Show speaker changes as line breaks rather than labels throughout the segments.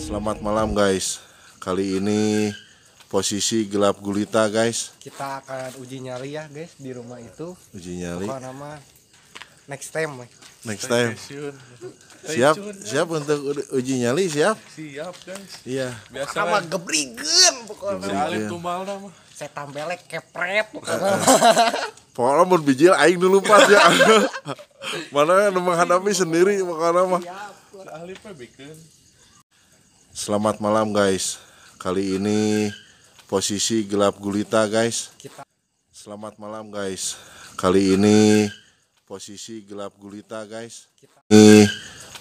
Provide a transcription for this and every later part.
Selamat malam guys. Kali ini posisi gelap gulita guys.
Kita akan uji nyali ya guys di rumah itu.
Uji nyali.
Pokoknya nama next time.
Next time. Siap untuk uji nyali siap?
Siap guys.
Iya.
Biasa
Sama gebrigen pokoknya.
Salim tumbal nama.
Saya tambelek kepret.
Pokoknya mau bijil aing dulu pas ya. Mana menghadapi sendiri pokoknya mah.
Ahli pe bikin.
Selamat malam guys. Kali ini posisi gelap gulita guys. Selamat malam guys. Kali ini posisi gelap gulita guys. Ini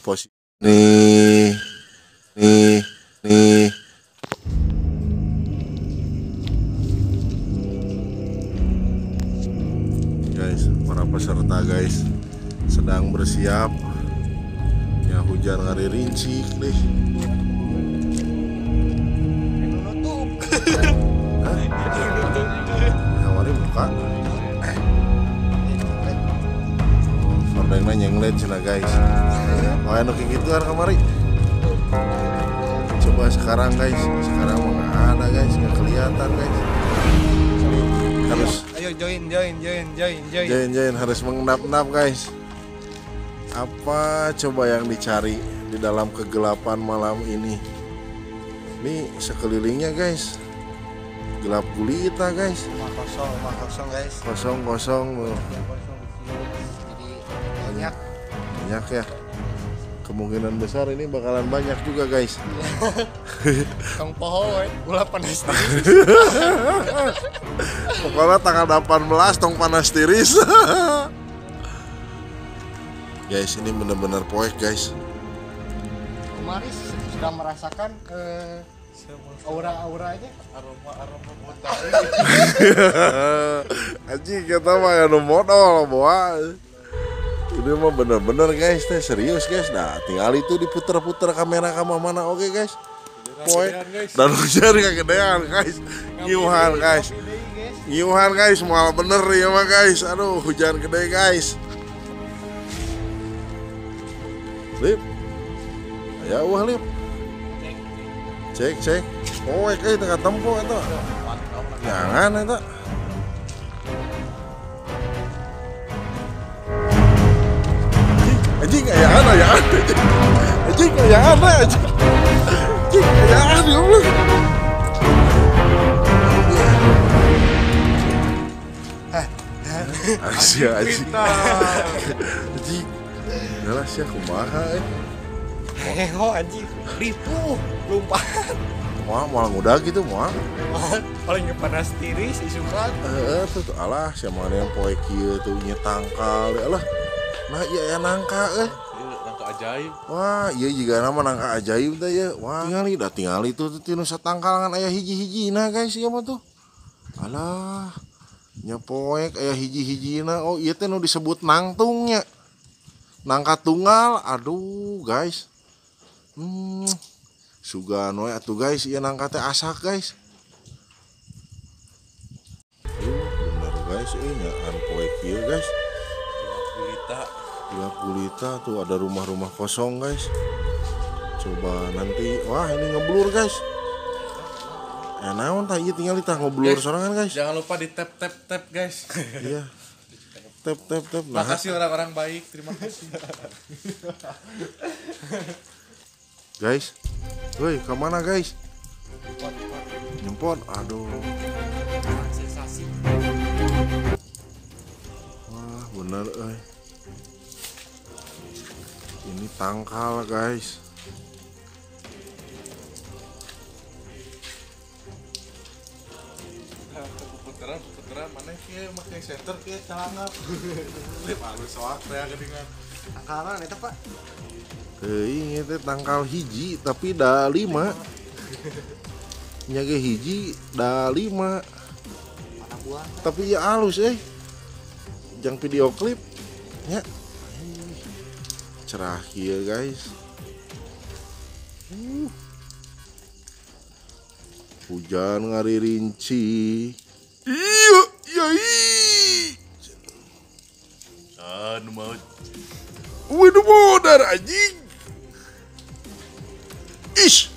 posisi nih. Guys, para peserta guys sedang bersiap. Ya hujan ngari rincik deh. Awalnya buka. Sampai nyenglet cina guys. Wah anu kayak gitu kan kemari. Coba sekarang guys. Sekarang nggak ada guys, nggak kelihatan guys. Harus.
Ayo join.
Join harus mengendap-endap guys. Apa coba yang dicari di dalam kegelapan malam ini? Ini sekelilingnya guys. Gelap gulita guys.
Rumah kosong guys.
Kosong
Jadi
banyak ya. Kemungkinan besar ini bakalan banyak juga guys.
Kang Poho gula panas tiris.
Pokoknya tanggal 18 tong panas tiris. Guys ini bener-bener poek guys.
Kemarin sudah merasakan aura-auranya.
Aroma botol.
Anjing kita mah ya modal bawa. Ini mah bener-bener guys teh serius guys. Nah tinggal itu diputer-puter kamera kamu mana oke guys. Poek dan hujan kegedean guys. Ngiuhan guys malah bener ya mah guys. Aduh hujan gede guys. Lip. Aya wah lip. Cek. Poek tengah tempo eta. Jangan eta. Anjing ayaan anjing goblok. Asia anjing. Udah sih kumaha
Heho anjing. Ripuh lompat.
Wah, malah udah gitu mah.
Paling panas tiris isukan.
Tuh alah siapa yang poe kieu tuh nya tangkal alah. Nah iya nangka
Nangka ajaib.
Wah, iya juga nama nangka ajaib teh ya. Wah, tinggal itu tuh tinu satangkalangan aya hiji-hijina guys ieu mah tuh. Alah. Nya poek aya hiji-hijina. Oh, ieu teh nu disebut nangtungnya. Nangka tunggal. Aduh, guys. Sugan we atuh guys, ieu nangka teh asak guys. Bener guys, nyaan poek kieu guys. Gelap gulita tuh ada rumah-rumah kosong guys. Coba nanti wah ini ngeblur guys. Naon tah ieu tinggal ditah ngeblur sorangan guys.
Jangan lupa di tap guys.
Iya. Tap.
Nah, makasih orang-orang baik, terima kasih.
Guys. Woi, ke mana guys? Nyempot. Aduh.
Sensasi.
Wah, bener Ini tangkal guys.
Puteran mana kieu make center kieu calangap. Lip alus soak teh geuningan.
Tangkalan eta Pak.
Teuing teh tangkal hiji tapi da 5. Nya ge hiji da 5.
Mana buah?
Tapi ya halus Jang video klip nya. Cerah kieu guys. Hujan ngaririnci. Iya.
Anu mau.
Waduh modar anjing. Ish.